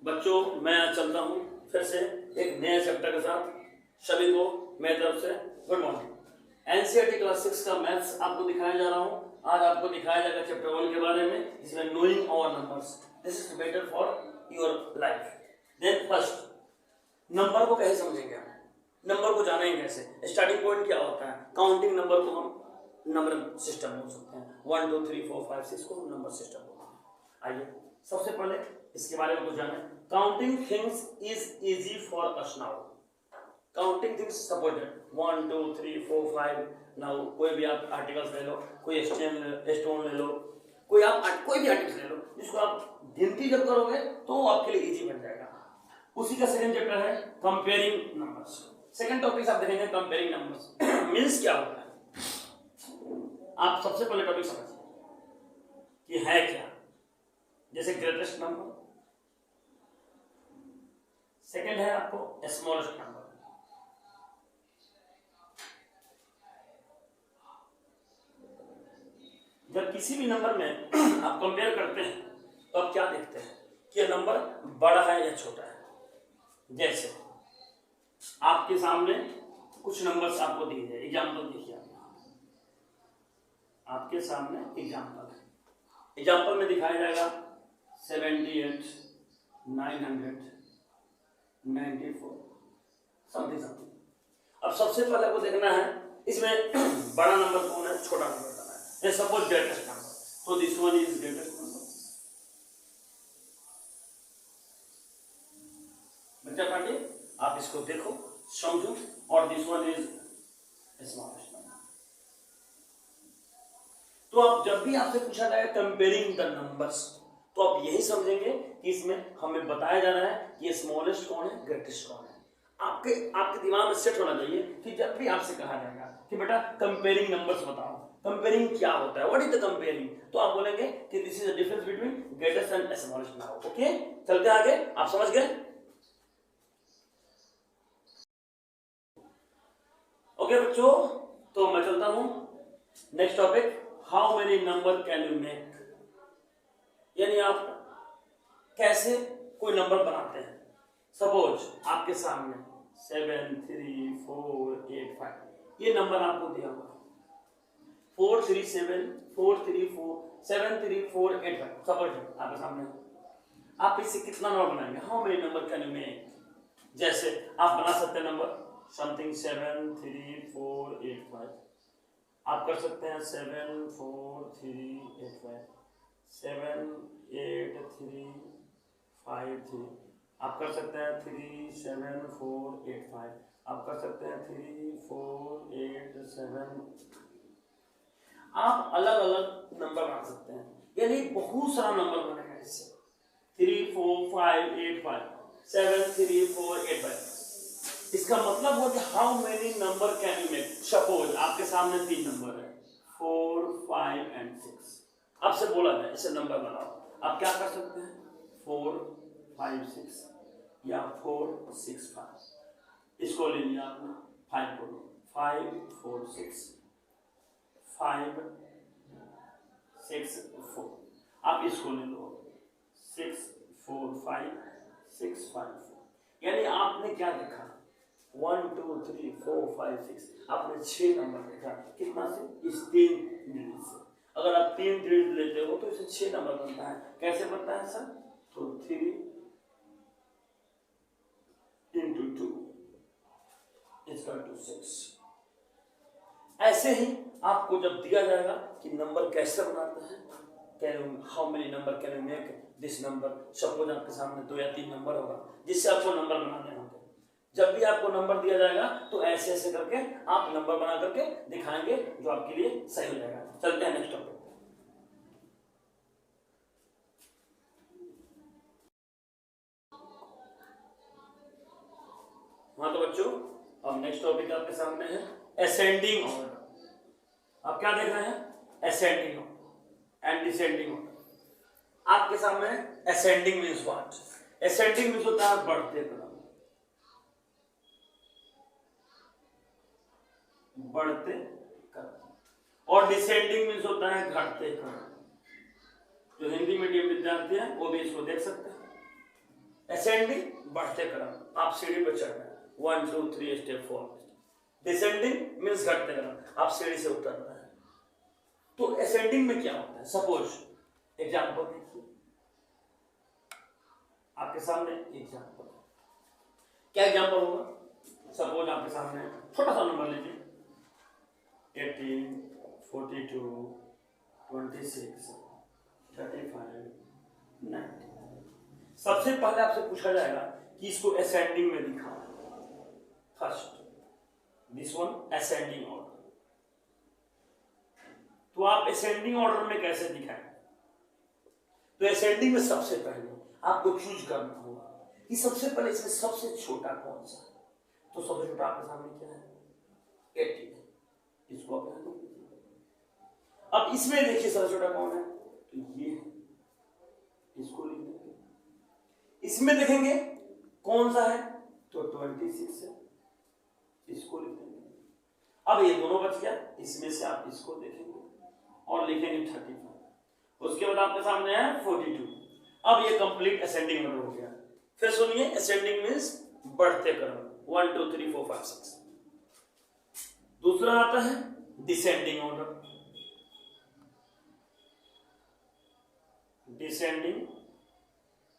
बच्चों मैं आज चलता हूँ फिर से एक नए चैप्टर के साथ। सभी को मेरी तरफ से गुड मॉर्निंग। एनसीईआरटी क्लास 6 का मैथ्स आपको दिखाया जा रहा हूँ। आज आपको दिखाया जाएगा चैप्टर 1 के बारे में, जिसमें knowing our numbers, this is better for your life. Then first, number को कैसे समझेंगे आप, नंबर को जानेंगे कैसे, स्टार्टिंग पॉइंट क्या होता है। काउंटिंग नंबर को हम नंबर सिस्टम बोल सकते हैं, 1 2 3 4 5 6 को हम नंबर सिस्टम बोलते हैं। आइए सबसे पहले इसके बारे में कुछ जाने। Counting things is easy for us now. Counting things suppose that 1 2 3 4 5 now. कोई भी आप आर्टिकल्स ले लो, कोई स्टोन ले लो, कोई भी आर्टिकल्स ले लो, जिसको आप गिनती जब करोगे तो आपके लिए इजी बन जाएगा। उसी का सेकंड चैप्टर है कंपेयरिंग नंबर्स। सेकंड टॉपिक आप देखेंगे कंपेयरिंग नंबर्स मींस क्या होता है। आप सबसे पहले टॉपिक समझिए कि है क्या। जैसे ग्रेटेस्ट नंबर, सेकंड है आपको स्मॉलेस्ट नंबर। जब किसी भी नंबर में आप कंपेयर करते हैं तो आप क्या देखते हैं कि यह नंबर बड़ा है या छोटा है। जैसे आपके सामने कुछ नंबर्स आपको दिए जाए, एग्जाम्पल देखिए। आपके सामने एग्जाम्पल है, एग्जाम्पल में दिखाया जाएगा 78 994 समथिंग समथिंग। अब सबसे पहले आपको देखना है इसमें बड़ा नंबर कौन है, छोटा नंबर कौन है। सपोज ग्रेटेस्ट नंबर, तो this one is greatest number. बच्चा पांडे आप इसको देखो, समझो, और this one is smallest number. तो आप जब भी आपसे पूछा जाए कंपेयरिंग द नंबर्स, तो आप यही समझेंगे कि इसमें हमें बताया जा रहा है कि स्मॉलेस्ट कौन है, ग्रेटेस्ट कौन है। आपके दिमाग में सेट होना चाहिए कि जब भी आपसे कहा जाएगा कि बेटा कंपेयरिंग नंबर्स बताओ, कंपेयरिंग क्या होता है, व्हाट इज द कंपेयरिंग, तो आप बोलेंगे कि this is the difference between greatest and smallest now. Okay, चलते आगे, आप समझ गए। ओके बच्चों, तो मैं चलता हूं next topic, how many number can you make. यानी आप कैसे कोई नंबर बनाते हैं। सपोज आपके सामने 7 3 4 8 5 ये नंबर आपको दिया हुआ 4 3 7 4 3 4 7 3 4 8 5। सपोज आपके सामने, आप इससे कितना नंबर बनाएंगे, how many number can you make. जैसे आप बना सकते हैं नंबर समथिंग 7 3 4 8 5। आप कर सकते हैं 7 4 3 8 5 7 8 3 5 3। आप कर सकते हैं 3 7 4 8 5। आप कर सकते हैं 3 4 8 7। आप अलग अलग नंबर बना सकते हैं, यानी बहुत सारा नंबर बनेगा इससे। 3 4 5 8 5 7 3 4 8 5। इसका मतलब हो कि how many number can you make. Suppose आपके सामने 3 नंबर है 4 5 एंड 6। आपसे बोला जाए इसे नंबर बनाओ, आप क्या कर सकते हैं 4 5 6 या 4 6 5। इसको ले लिया आपने 5 को 5 4 6 5 6 4। आप इसको ले लो 6 4 5 6 5 4। यानी आपने क्या देखा 1 2 3 4 5 6, आपने 6 नंबर देखा। कितना से, इस 3 डिजिट से। अगर आप 3 डिजिट लेते हो तो इसे 6 नंबर बनता है। कैसे बनता है सर, तो 3 into 2 = 6। ऐसे ही आपको जब दिया जाएगा कि नंबर कैसे बनाते हैं, how many number can you make this number. Suppose आपके सामने 2 या 3 नंबर होगा जिससे आपको नंबर बनाने होंगे। जब भी आपको नंबर दिया जाएगा तो ऐसे ऐसे करके आप नंबर बना करके दिखाएंगे जो आपके लिए सही हो जाएगा। चलते हैं नेक्स्ट टॉपिक। हाँ तो बच्चों, अब नेक्स्ट टॉपिक आपके सामने है असेंडिंग ऑर्डर। आप क्या देख रहे हैं, ascending order and descending order. आपके सामने ascending means what. Ascending means होता है बढ़ते क्रम, बढ़ते क्रम। और डिसेंडिंग मीन्स होता है घटते क्रम। जो हिंदी मीडियम विद्यार्थी हैं वो भी इसको देख सकते हैं। असेंडिंग बढ़ते क्रम, आप सीढ़ी पर चढ़ रहे हैं 1 2 3 स्टेप 4। डिसेंडिंग मीन्स घटते क्रम, आप सीढ़ी से उतर रहे हैं। तो असेंडिंग में क्या होता है? सपोज एग्जाम्पल देखिए आपके सामने एग्जाम्पल, क्या एग्जाम्पल होगा? सपोज आपके सामने छोटा सा नंबर लीजिए 18 42 26 35 90। सबसे पहले आपसे पूछा जाएगा कि इसको असेंडिंग में दिखाओ। First this one ascending order. तो आप असेंडिंग ऑर्डर में कैसे दिखाएं? तो असेंडिंग में सबसे पहले आपको चूज करना होगा कि सबसे पहले इसमें सबसे छोटा कौन सा है। तो सबसे छोटा आपके सामने क्या है? 18। इसको आप लिख दीजिए। अब इसमें देखिए सबसे छोटा कौन है? तो ये है, इसको लिख देंगे। इसमें देखेंगे कौन सा है? तो 26 है, इसको लिख देंगे। अब ये दोनों बच गया, इसमें से आप इसको देखेंगे और लिखेंगे 35। उसके बाद आपके सामने है 42। अब ये कंप्लीट असेंडिंग ऑर्डर हो गया। फिर सुनिए, असेंडिंग मींस बढ़ते क्रम 1 2 3 4 5 6। दूसरा आता है डिसेंडिंग ऑर्डर। डिसेंडिंग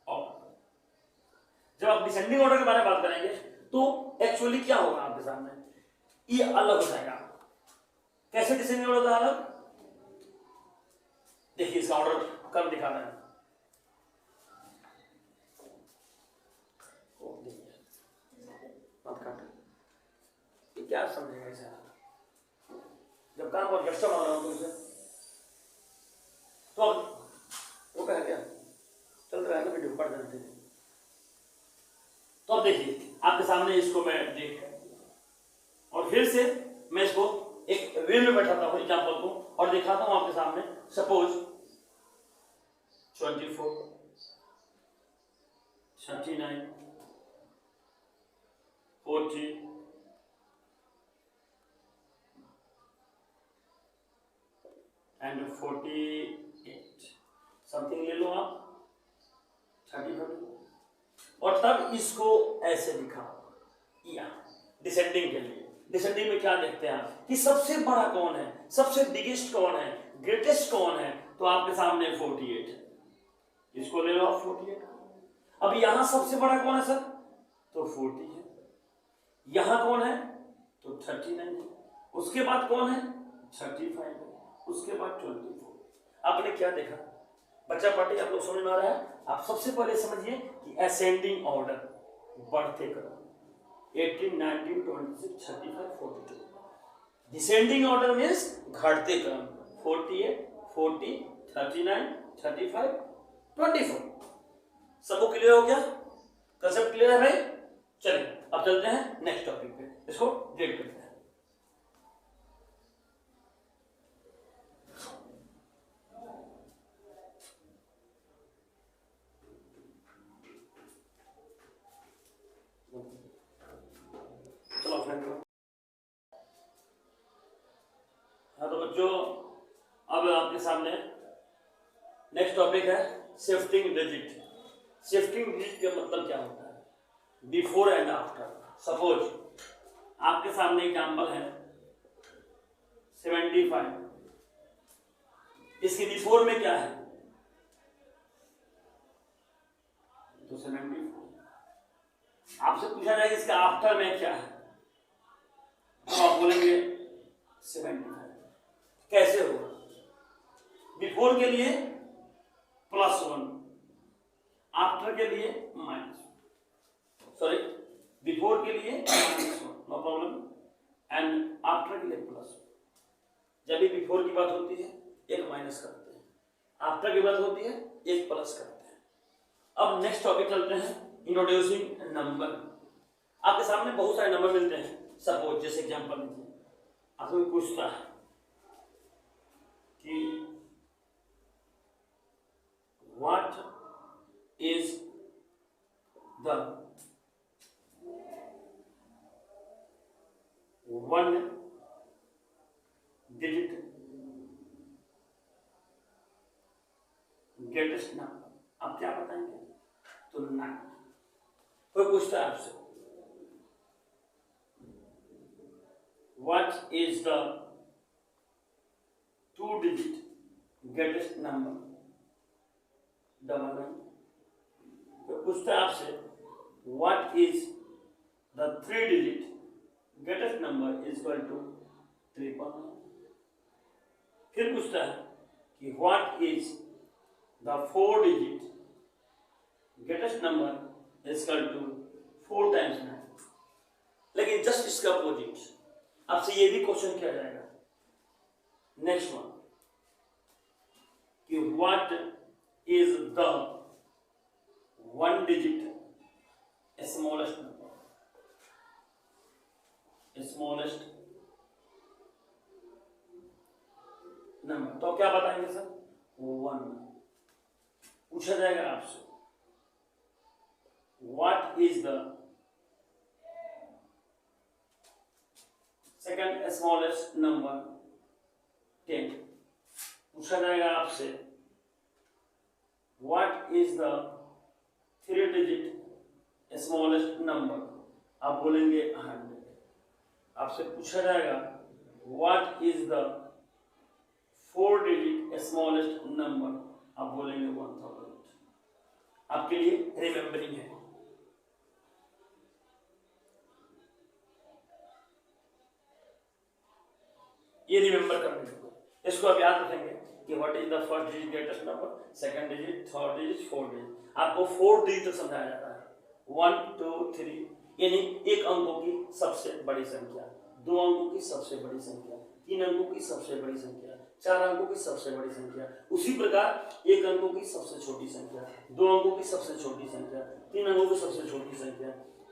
ऑर्डर, जब आप डिसेंडिंग ऑर्डर के बारे में बात करेंगे तो एक्चुअली क्या होगा आपके सामने? ये अलग हो जाएगा। कैसे डिसेंडिंग ऑर्डर का अलग? देखिए इसका ऑर्डर कम दिखा रहे हैं। क्या समझेगा इसे? जब काम पर कस्टमर आ रहा हूं तुमसे तो वो कह क्या चल रहा है ना, वीडियो पढ़ देते हैं। तो अब देखिए आपके सामने इसको मैं देख और फिर से मैं इसको एक वे में बैठाता हूं एग्जाम्पल को और दिखाता हूं आपके सामने। सपोज 24 39 40 एंड 48 समथिंग ले लो आप 35 और तब इसको ऐसे दिखाओ या डिसेंडिंग के लिए। डिसेंडिंग में क्या देखते हैं आप कि सबसे बड़ा कौन है, सबसे बिगेस्ट कौन है, ग्रेटेस्ट कौन है? तो आपके सामने 48 है, इसको ले लो आप 48। अब यहां सबसे बड़ा कौन है सर? तो 40 है। यहां कौन है? तो 39 है। उसके बाद कौन है? 35 है। उसके बाद 24। आपने क्या देखा बच्चा पार्टी? आप लोग समझ में आ रहा है? आप सबसे पहले समझिए कि असेंडिंग ऑर्डर बढ़ते क्रम 18 19 26 35 42। डिसेंडिंग ऑर्डर मींस घटते क्रम 48 40 39 35 24। सबको क्लियर हो गया? कंसेप्ट क्लियर है भाई? चलिए अब चलते हैं नेक्स्ट टॉपिक पे, इसको रीड करते हैं। चलो हाँ तो बच्चों अब आपके सामने नेक्स्ट टॉपिक है शिफ्टिंग डिजिट। शिफ्टिंग डिजिट का मतलब क्या होता है? Before and after. सपोज आपके सामने एग्जांपल है 75, इसके बिफोर में क्या है? तो 74। आपसे पूछा जाएगा इसका आफ्टर में क्या है, तो आप बोलेंगे 75। कैसे होगा? बिफोर के लिए +1, आफ्टर के लिए -1, सॉरी बिफोर के लिए -1 नो प्रॉब्लम एंड आफ्टर के लिए +1। जब भी बिफोर की बात होती है एक माइनस करते हैं, आफ्टर की बात होती है एक प्लस करते हैं। अब नेक्स्ट टॉपिक चलते हैं इंट्रोड्यूसिंग नंबर। आपके सामने बहुत सारे नंबर मिलते हैं। सपोज जैसे एग्जांपल लीजिए, आपको पूछता है कि what is the 1 digit greatest number. आप क्या बताएंगे? तो 9। कोई पूछता है आपसे what is the 2-digit greatest number, double 9। कोई पूछता है आपसे what is the 3-digit greatest number is equal to 3.9। फिर पूछता है कि what is the 4-digit greatest number is equal to 4 times 9। लेकिन जस्ट इसका अपोजिट आपसे ये भी क्वेश्चन किया जाएगा नेक्स्ट वन कि what is the 1-digit smallest number. तो क्या बताएंगे सर 1 पूछा जाएगा आपसे what is the second smallest number 10। पूछा जाएगा आपसे what is the 3-digit smallest number, आप बोलेंगे 100। आपसे पूछा जाएगा what is the 4-digit smallest number, आप बोलेंगे 1000। आपके लिए रिमेम्बरिंग है। ये रिमेंबर करने को, इसको आप याद रखेंगे कि what is the first digit greatest number, second digit, third digit, fourth digit. आपको 4 डिजिट तक समझाया जाता है 1 2 3, यानी एक अंकों की सबसे बड़ी संख्या, 2 अंकों की सबसे बड़ी संख्या, 3 अंकों की सबसे बड़ी संख्या, 4 अंकों की सबसे बड़ी संख्या। उसी प्रकार 1 अंकों की सबसे छोटी संख्या, 2 अंकों की सबसे छोटी संख्या, 3 अंकों की सबसे छोटी संख्या,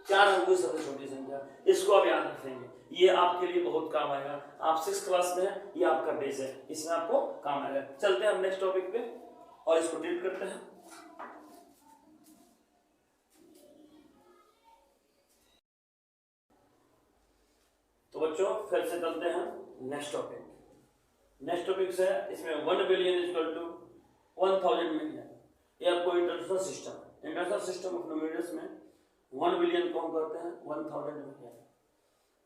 4 अंकों की सबसे छोटी संख्या। इसको आप याद रखेंगे, ये आपके लिए बहुत काम आएगा। आप 6th क्लास में हैं, ये आपका बेस है, इसमें आपको काम आएगा। चलते हैं हम नेक्स्ट टॉपिक पे और इसको डिलीट करते हैं। तो बच्चों फिर से चलते हैं नेक्स्ट टॉपिक। नेक्स्ट टॉपिक से इसमें 1 बिलियन इक्वल टू 1000 मिलियन। ये आपको इंटरनेशनल सिस्टम ऑफ न्यूमेरिकल्स में 1 बिलियन को हम कहते हैं 1000 मिलियन।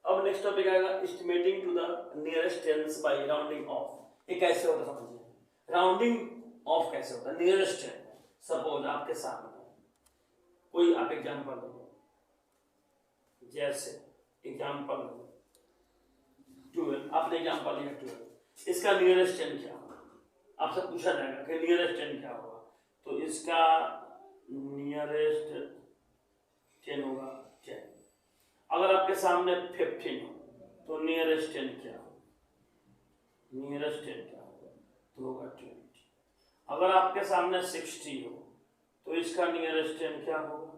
अब नेक्स्ट टॉपिक आएगा estimating to the nearest tens by rounding off. ये कैसे होता है समझिए, राउंडिंग ऑफ कैसे होता है। नियरेस्ट टेंस, सपोज आपके सामने कोई आप एग्जांपल दो, जैसे एग्जांपल 12, आपने एग्जांपल लिया 12, इसका नियरेस्ट टेन क्या होगा, आपसे पूछा जाएगा कि नियरेस्ट टेन क्या होगा। तो इसका नियरेस्ट टेन होगा 10। अगर आपके सामने 15 हो तो नियरेस्ट 10 क्या होगा, नियरेस्ट 10 क्या होगा, तो होगा 20। अगर आपके सामने 60 हो तो इसका नियरेस्ट 10 क्या होगा,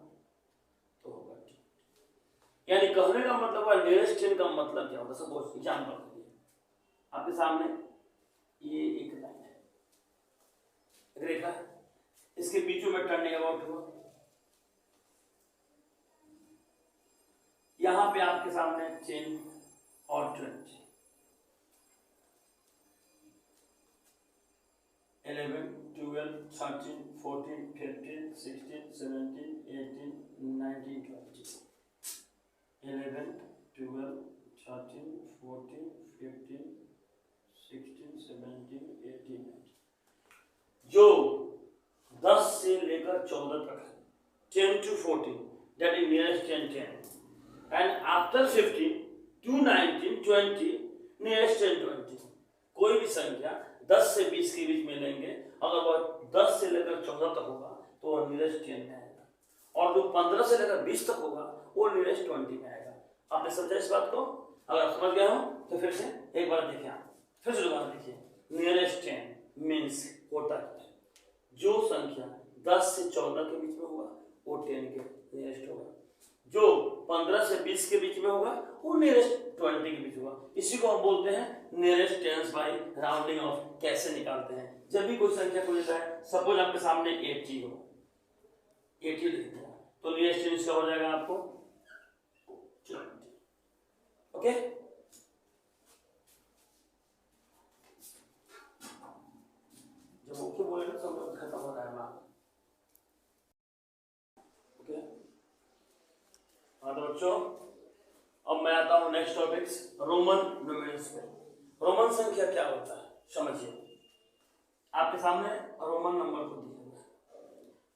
तो होगा 20। यानी कहने का मतलब है नियरेस्ट 10 का मतलब क्या होगा। सपोज एग्जांपल के लिए आपके सामने ये एक लाइन है, एक रेखा है, इसके बीचों में टर्निंग अबाउट हुआ, यहां पे आपके सामने 10 और 20, 11 12 13 14 15 16 17 18 19 20, 11 12 13 14 15 16 17 18 19, जो 10 से लेकर 14 तक है, 10 to 14, that is nearest 10, and after 15 to 19 20 nearest 10 20। कोई भी संख्या 10 से 20 के बीच में लेंगे, अगर वह 10 से लेकर 14 तक होगा तो वह नियरेस्ट 10 में आएगा, और जो 15 से लेकर 20 तक होगा वो नियरेस्ट 20 में आएगा। आपने समझा इस बात को? अगर आप समझ गए हो तो फिर से एक बार देखिए, आप फिर से दोबारा देखिए। नियरेस्ट 10 मीन्स होता है जो संख्या 10 से 14 के बीच में होगा वो 10 के नियरेस्ट होगा, जो 15 से 20 के बीच में होगा वो नियरेस्ट 20 के बीच होगा। इसी को हम बोलते हैं nearest tens by rounding off. कैसे निकालते हैं, जब भी कोई संख्या को लेता है, सपोज आपके सामने 80 हो, 80 लिख दिया तो नियरेस्ट टेंस क्या हो जाएगा आपको 20। ओके, जब ओके बोले तो खत्म हो जाएगा। ओके, बच्चों अब मैं आता हूँ नेक्स्ट टॉपिक्स रोमन न्यूमेरल्स पे। रोमन संख्या क्या होता है समझिए। आपके सामने रोमन नंबर को दिया हुआ है।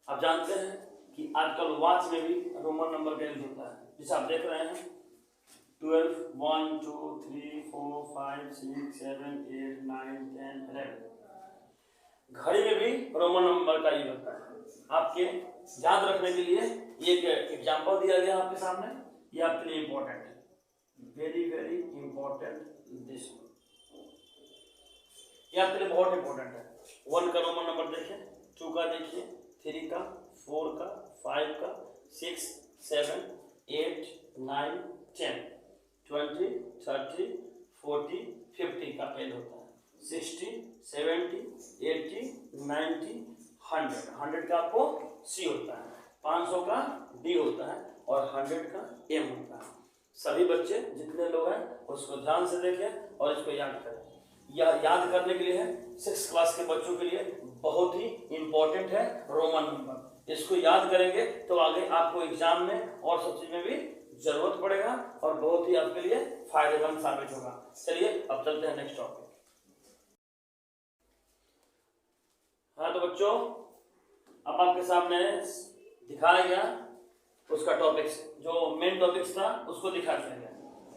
आप जानते हैं कि आजकल वॉच में भी रोमन नंबर का यूज होता है, जिसे आप देख रहे हैं 12, 1, 2, 3, 4, 5, 6, 7, 8, 9, 10, 11। घड़ी में भी रोमन नंबर का यूज होता है। आपके याद रखने के लिए एक एग्जाम्पल दिया गया आपके सामने, ये आपके लिए इंपॉर्टेंट है, वेरी वेरी इंपॉर्टेंट। दिस ये आपके लिए बहुत इंपॉर्टेंट है। 1 का रोमन नंबर देखिए, 2 का देखिए, 3 का, 4 का, 5 का, 6, 7, 8, 9, 10, 20, 30, 40, 50 का पेज होता है। 60, 70, 80, 90, 100 का आपको सी होता है, 500 का डी होता है और 100 का एम होता है। सभी बच्चे जितने लोग हैं उसको ध्यान से देखें और इसको याद करें। यह याद करने के लिए है 6th क्लास के बच्चों के लिए बहुत ही इंपॉर्टेंट है रोमन नंबर। इसको याद करेंगे तो आगे आपको एग्जाम में और सब चीज में भी जरूरत पड़ेगा और बहुत ही आपके लिए फायदेमंद साबित होगा। चलिए अब चलते हैं नेक्स्ट टॉपिक। हाँ तो बच्चों अब आपके सामने दिखाया गया उसका टॉपिक्स, जो मेन टॉपिक्स था उसको दिखा दिया गया।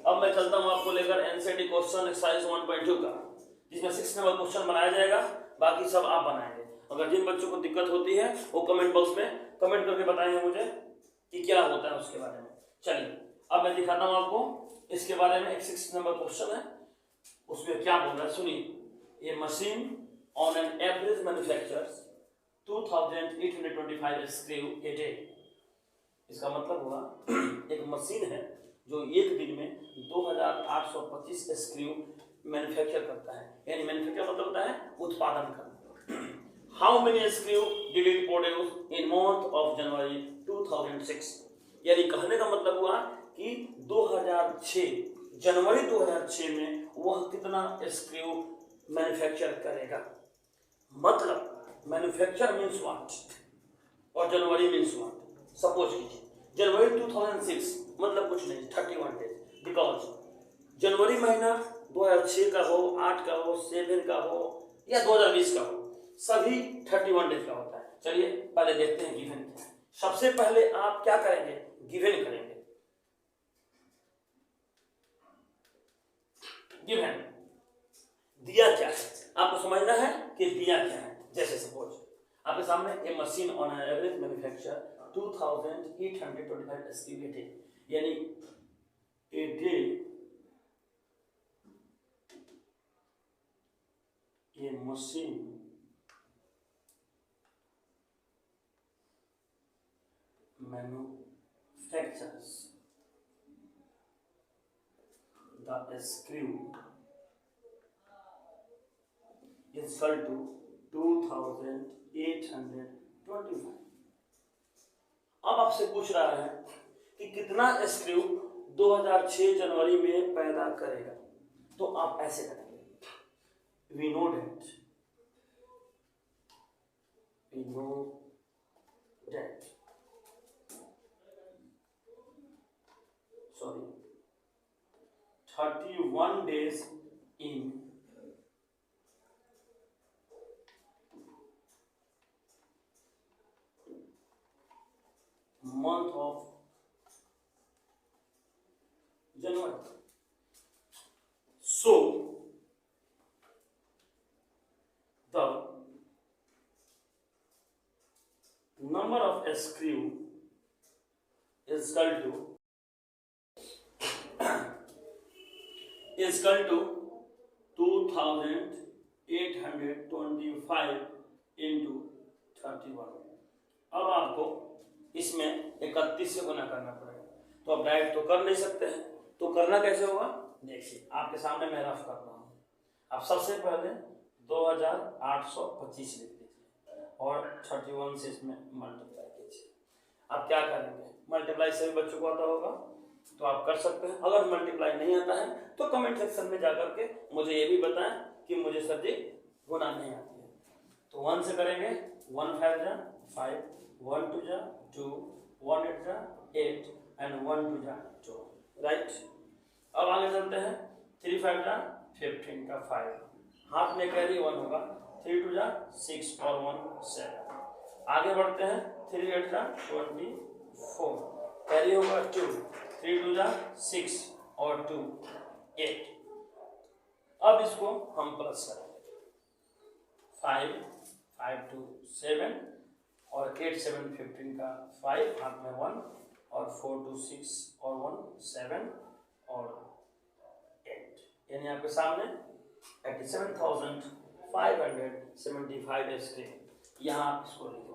अब मैं चलता हूँ आपको लेकर एनसीईआरटी क्वेश्चन एक्सरसाइज 1.2 का, जिसमें 6 नंबर क्वेश्चन बनाया जाएगा, बाकी सब आप बनाएंगे। अगर जिन बच्चों को दिक्कत होती है वो कमेंट बॉक्स में कमेंट करके बताएंगे मुझे कि क्या होता है उसके बारे में। चलिए अब मैं दिखाता हूँ आपको इसके बारे में। एक 6 नंबर क्वेश्चन है, उसमें क्या बोल रहा है सुनिए। A machine on an average manufactures 2825 screw a day. इसका मतलब हुआ एक मशीन है जो एक दिन में 2825 स्क्रू मैन्युफैक्चर करता है, यानी मैन्युफैक्चर मतलब होता है उत्पादन करना। How many screw did it produce in month of January 2006। यानी कहने का मतलब हुआ कि 2006 जनवरी 2006 में वह कितना स्क्रू मैन्युफैक्चर करेगा। मतलब मैन्युफैक्चर मीन्स व्हाट और जनवरी मीन्स व्हाट। सपोज कीजिए जनवरी 2006 मतलब कुछ नहीं 31 डेज, बिकॉज जनवरी महीना 2006 का हो, 8 का हो, 7 का हो या 2020 का हो, सभी 31 डेज का होता है। चलिए पहले देखते हैं गिवन क्या है। सबसे पहले आप क्या करेंगे, गिवन करेंगे। गिवन दिया क्या है आपको समझना है कि दिया क्या है। जैसे सपोज आपके सामने a machine on an average manufacture 2825 screw a day, यानी a day a machine manufactures the screw is equal to 2825। अब आपसे पूछ रहा है कि कितना स्क्रू 2006 जनवरी में पैदा करेगा, तो आप ऐसे करेंगे। We know that 31 days in month of January. So the number of screw is equal to 2825 into 31। अब आपको इसमें 31 से गुना करना पड़ेगा, तो आप डायरेक्ट तो कर नहीं सकते हैं, तो करना कैसे होगा देखिए आपके सामने मैं रफ कर रहा हूँ। आप सबसे पहले 2825 लिख दीजिए और 31 से इसमें मल्टीप्लाई कीजिए। आप क्या करेंगे, मल्टीप्लाई सभी बच्चों को आता होगा तो आप कर सकते हैं। अगर मल्टीप्लाई नहीं आता है तो कमेंट सेक्शन में जाकर के मुझे ये भी बताएं कि मुझे सर जी गुना नहीं आती है। तो 1 से करेंगे, 1 5 जा 5, 1 2 जा 2, 1 8 जा 8, एंड 1 2 जा 2, राइट। अब आगे चलते हैं, 3 5 जा 15 का 5, हाथ में कैरी 1 होगा, 3 2 जा 6 और 1 7। आगे बढ़ते हैं, 3 8 जा 24, कैरी होगा 2, 3 2 जा 6 और 2 8। अब इसको हम प्लस करेंगे, 5 5 2 7 और 8 7 15 का 5, हाथ में 1 और 4 2 6 और 1 7 और 8, यानी आपके सामने 87,575 एसके। यहाँ आप इसको लिख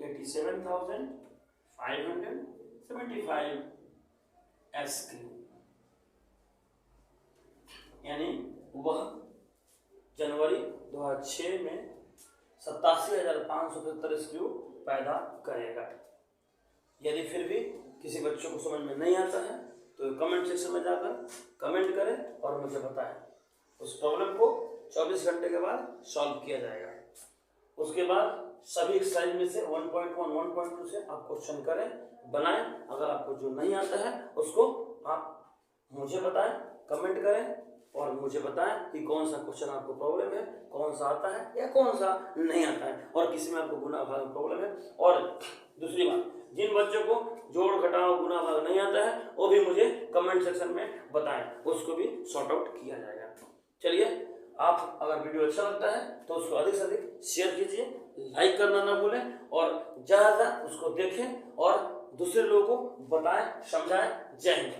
दें कि 87,575 एसके, यानी वह जनवरी 2006 में 87,575 स्क्रू पैदा करेगा। यदि फिर भी किसी बच्चों को समझ में नहीं आता है तो कमेंट सेक्शन में जाकर कमेंट करें और मुझे बताएं। उस प्रॉब्लम को 24 घंटे के बाद सॉल्व किया जाएगा। उसके बाद सभी एक्सरसाइज में से 1.1 1.2 से आप क्वेश्चन करें, बनाएं। अगर आपको जो नहीं आता है उसको आप मुझे बताएं, कमेंट करें और मुझे बताएं कि कौन सा क्वेश्चन आपको प्रॉब्लम है, कौन सा आता है या कौन सा नहीं आता है, और किसी में आपको गुना भाग में प्रॉब्लम है। और दूसरी बात, जिन बच्चों को जोड़ घटाव गुना भाग नहीं आता है वो भी मुझे कमेंट सेक्शन में बताएं, उसको भी सॉर्ट आउट किया जाएगा। चलिए, आप अगर वीडियो अच्छा लगता है तो उसको अधिक से अधिक शेयर कीजिए, लाइक करना ना भूलें और ज़्यादा उसको देखें और दूसरे लोगों को बताएं, समझाएं। जय हिंद।